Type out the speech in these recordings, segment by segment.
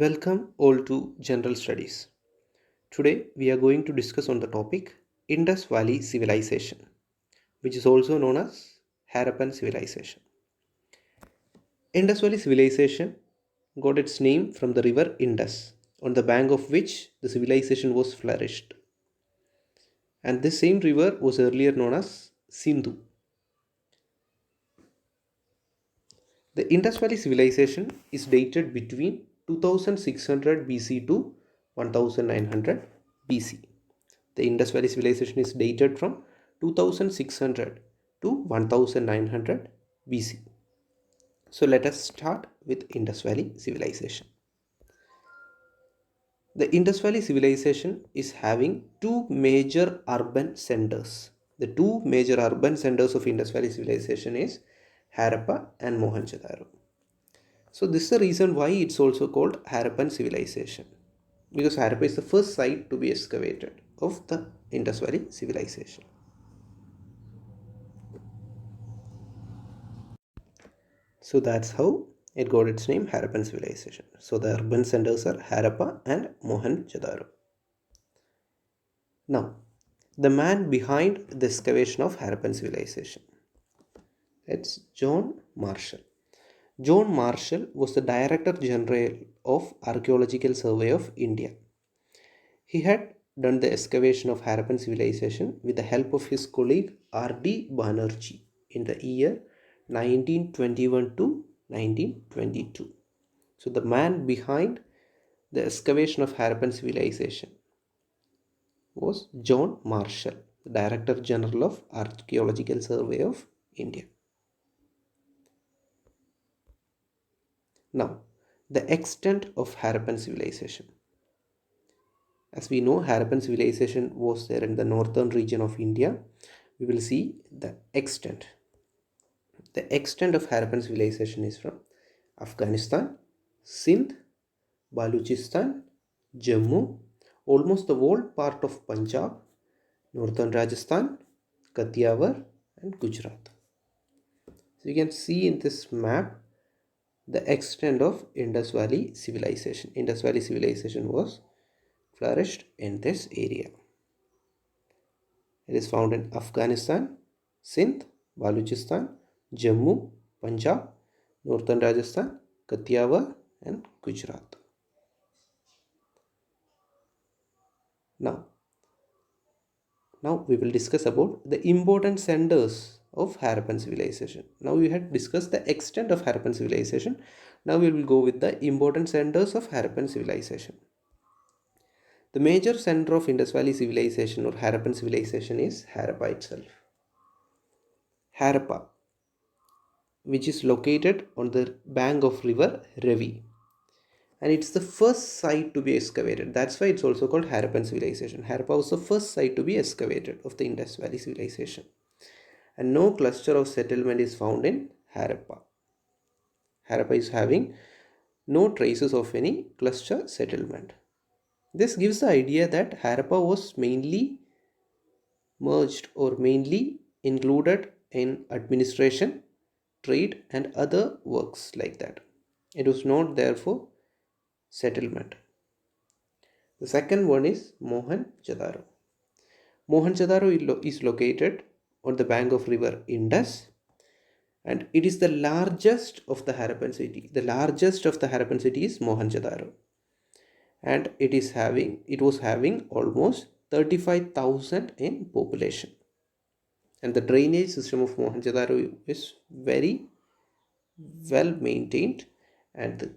Welcome all to General Studies. Today we are going to discuss on the topic Indus Valley Civilization, which is also known as Harappan Civilization. Indus Valley Civilization got its name from the river Indus, on the bank of which the civilization was flourished. And this same river was earlier known as Sindhu. The Indus Valley Civilization is dated between 2600 BC to 1900 BC. The Indus Valley Civilization is dated from 2600 to 1900 BC. So let us start with Indus Valley Civilization. The Indus Valley Civilization is having two major urban centers. The two major urban centers of Indus Valley Civilization is Harappa and Mohenjo-daro. So this is the reason why it's also called Harappan Civilization, because Harappa is the first site to be excavated of the Indus Valley Civilization. So that's how it got its name, Harappan Civilization. So the urban centers are Harappa and Mohenjo-daro. Now, the man behind the excavation of Harappan Civilization, it's John Marshall. John Marshall was the Director General of Archaeological Survey of India. He had done the excavation of Harappan civilization with the help of his colleague R.D. Banerjee in the year 1921 to 1922. So the man behind the excavation of Harappan civilization was John Marshall, the Director General of Archaeological Survey of India. Now, the extent of Harappan civilization. As we know, Harappan civilization was there in the northern region of India. We will see the extent. The extent of Harappan civilization is from Afghanistan, Sindh, Baluchistan, Jammu, almost the whole part of Punjab, northern Rajasthan, Kathiawar and Gujarat. So you can see in this map the extent of Indus Valley civilization. Indus Valley civilization was flourished in this area. It is found in Afghanistan, Sindh, Baluchistan, Jammu, Punjab, northern Rajasthan, Kathiawar and Gujarat. Now we will discuss about the important centers of Harappan civilization. Now we had discussed the extent of Harappan civilization. Now we will go with the important centers of Harappan civilization. The major center of Indus Valley civilization or Harappan civilization is Harappa itself. Harappa, which is located on the bank of river Ravi, and it's the first site to be excavated. That's why it's also called Harappan civilization. Harappa was the first site to be excavated of the Indus Valley civilization, and no cluster of settlement is found in Harappa. Harappa is having no traces of any cluster settlement. This gives the idea that Harappa was mainly merged or mainly included in administration, trade and other works like that. It was not there for settlement. The second one is Mohenjo-daro. Mohenjo-daro is located on the bank of river Indus, and it is the largest of the Harappan city. The largest of the Harappan city is Mohenjo-daro, and it was having almost 35,000 in population. And the drainage system of Mohenjo-daro is very well maintained, and the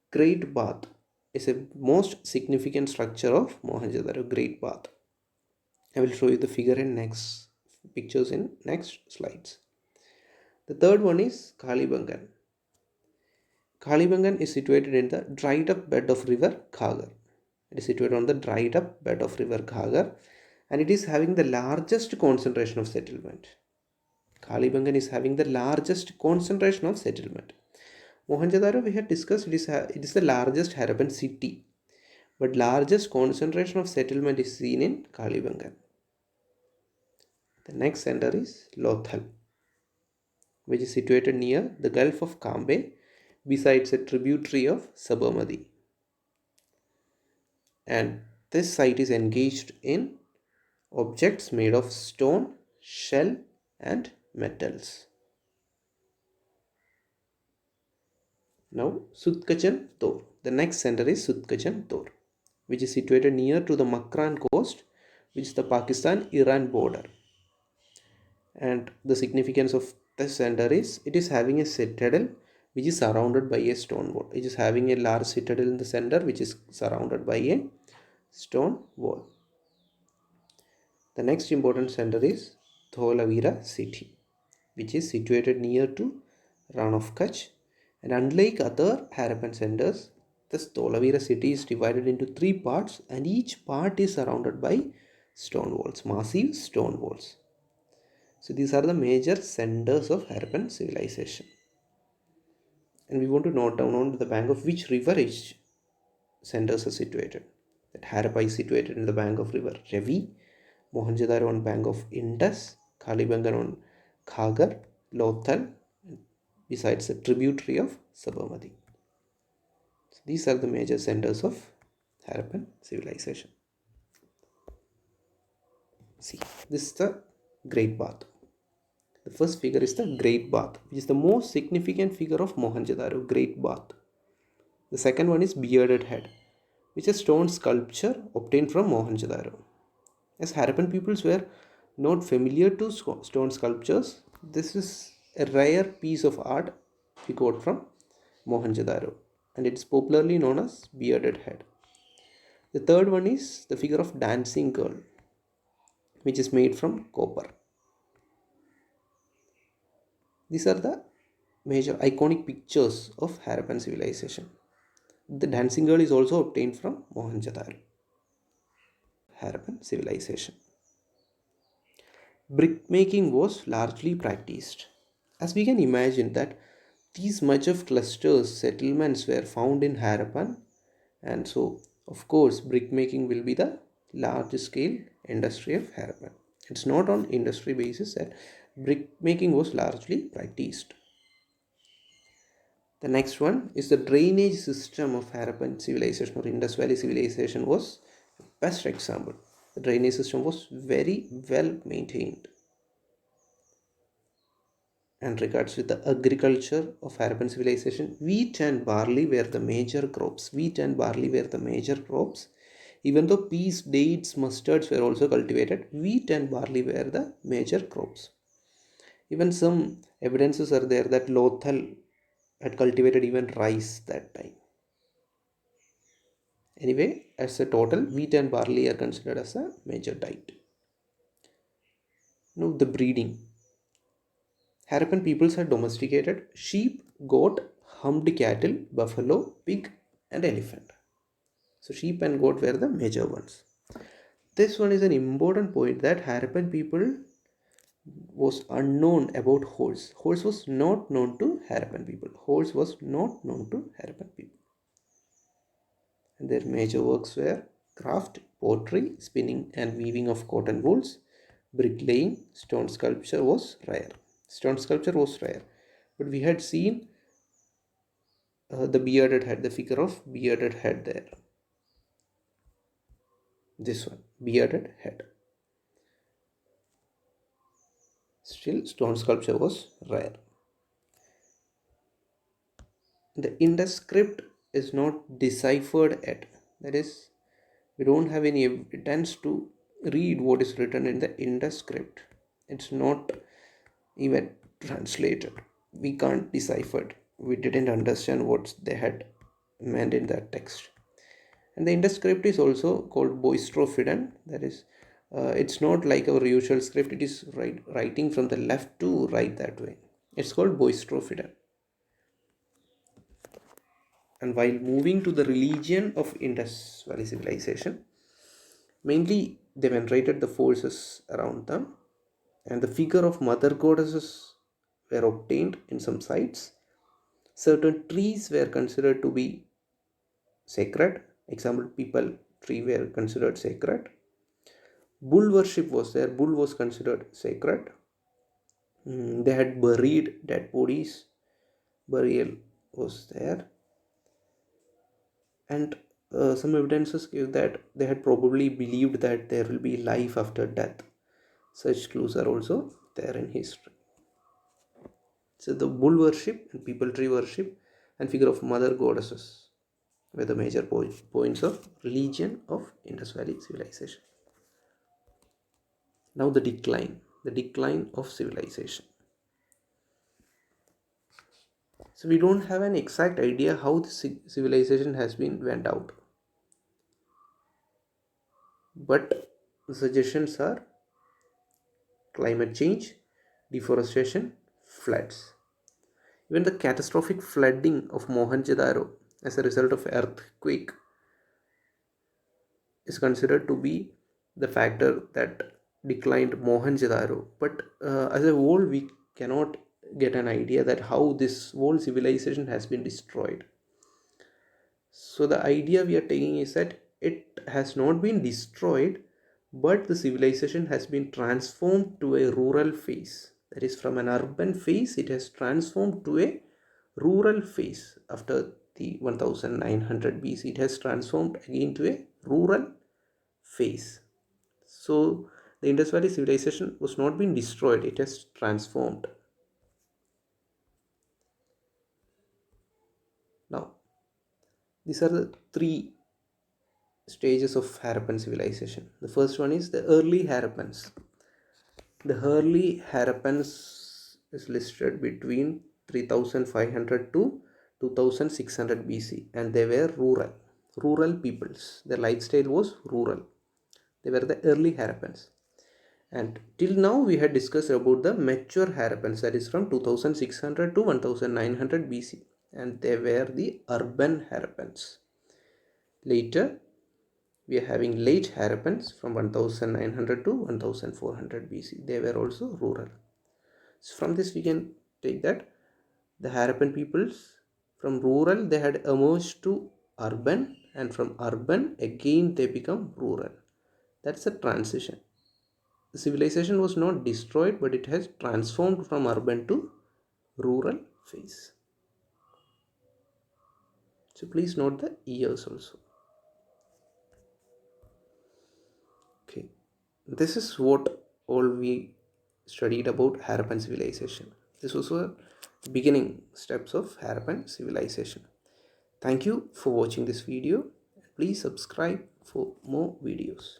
Great Bath is a most significant structure of Mohenjo-daro, Great Bath. I will show you the figure in next pictures in next slides. The third one is Kalibangan. Kalibangan is situated in the dried up bed of river Ghagar. It is situated on the dried up bed of river Ghagar, and it is having the largest concentration of settlement. Kalibangan is having the largest concentration of settlement. Mohenjo-daro we had discussed, it is the largest Harappan city, but largest concentration of settlement is seen in Kalibangan. The next center is Lothal, which is situated near the Gulf of Cambay, besides a tributary of Sabarmati. And this site is engaged in objects made of stone, shell, and metals. Now, Sutkachan Tor. The next center is Sutkachan Tor, which is situated near to the Makran coast, which is the Pakistan-Iran border. And the significance of this center is it is having a citadel which is surrounded by a stone wall. It is having a large citadel in the center which is surrounded by a stone wall. The next important center is Dholavira city, which is situated near to Ran of Kutch. And unlike other Harappan centers, this Dholavira city is divided into three parts, and each part is surrounded by stone walls, massive stone walls. So these are the major centers of Harappan civilization. And we want to note down on the bank of which river each centers are situated. That Harappa is situated in the bank of river Ravi, Mohenjo-daro on bank of Indus, Kalibangan on Khagar, Lothal, besides a tributary of Sabarmati. So these are the major centers of Harappan civilization. See, this is the Great Bath. The first figure is the Great Bath, which is the most significant figure of Mohenjo-daro, Great Bath. The second one is Bearded Head, which is a stone sculpture obtained from Mohenjo-daro. As Harappan peoples were not familiar to stone sculptures, this is a rare piece of art we got from Mohenjo-daro, and it's popularly known as Bearded Head. The third one is the figure of Dancing Girl, which is made from copper. These are the major iconic pictures of Harappan civilization. The dancing girl is also obtained from Mohenjo-daro. Harappan civilization. Brickmaking was largely practiced. As we can imagine that these much of clusters, settlements were found in Harappan, and so of course brickmaking will be the large scale industry of Harappan. It's not on industry basis that brickmaking was largely practiced. The next one is the drainage system of Harappan civilization or Indus Valley civilization was the best example. The drainage system was very well maintained. And regards with the agriculture of Harappan civilization, wheat and barley were the major crops. Wheat and barley were the major crops. Even though peas, dates, mustards were also cultivated, wheat and barley were the major crops. Even some evidences are there that Lothal had cultivated even rice that time. Anyway, as a total, wheat and barley are considered as a major diet. Now, the breeding. Harappan peoples had domesticated sheep, goat, humped cattle, buffalo, pig, and elephant. So, sheep and goat were the major ones. This one is an important point that Harappan people was unknown about horse. Horse was not known to Harappan people. Horse was not known to Harappan people. And their major works were craft, pottery, spinning and weaving of cotton wools, bricklaying, stone sculpture was rare. Stone sculpture was rare. But we had seen the bearded head, the figure of bearded head there. This one, bearded head. Still, stone sculpture was rare. The Indus script is not deciphered yet. That is, we don't have any evidence to read what is written in the Indus script. It's not even translated. We can't decipher it. We didn't understand what they had meant in that text. And the Indus script is also called Boistrophidan. That is, it's not like our usual script. It is writing from the left to right that way. It's called Boistrophidan. And while moving to the religion of Indus Valley civilization, mainly they venerated the forces around them, and the figure of mother goddesses were obtained in some sites. Certain trees were considered to be sacred. Example, people tree were considered sacred. Bull worship was there. Bull was considered sacred. They had buried dead bodies. Burial was there. And some evidences give that they had probably believed that there will be life after death. Such clues are also there in history. So the bull worship and people tree worship and figure of mother goddesses were the major points of religion of Indus Valley civilization. Now the decline of civilization. So we don't have an exact idea how the civilization has been went out. But the suggestions are climate change, deforestation, floods. Even the catastrophic flooding of Mohenjo-daro as a result of earthquake is considered to be the factor that declined Mohenjo-daro. But as a whole, we cannot get an idea that how this whole civilization has been destroyed. So the idea we are taking is that it has not been destroyed, but the civilization has been transformed to a rural phase. That is, from an urban phase, it has transformed to a rural phase. After the 1900 BC, it has transformed again to a rural phase. So the Indus Valley civilization was not being destroyed, it has transformed. Now, these are the three stages of Harappan civilization. The first one is the early Harappans. The early Harappans is listed between 3500 to 2600 BC, and they were rural peoples. Their lifestyle was rural. They were the early Harappans. And till now we had discussed about the mature Harappans, that is from 2600 to 1900 BC, and they were the urban Harappans. Later we are having late Harappans from 1900 to 1400 BC. They were also rural. So from this we can take that the Harappan peoples from rural they had emerged to urban, and from urban again they become rural. That's a transition. The civilization was not destroyed, but it has transformed from urban to rural phase. So please note the years also. Okay, this is what all we studied about Harappan civilization. This was a beginning steps of Harappan civilization. Thank you for watching this video. Please subscribe for more videos.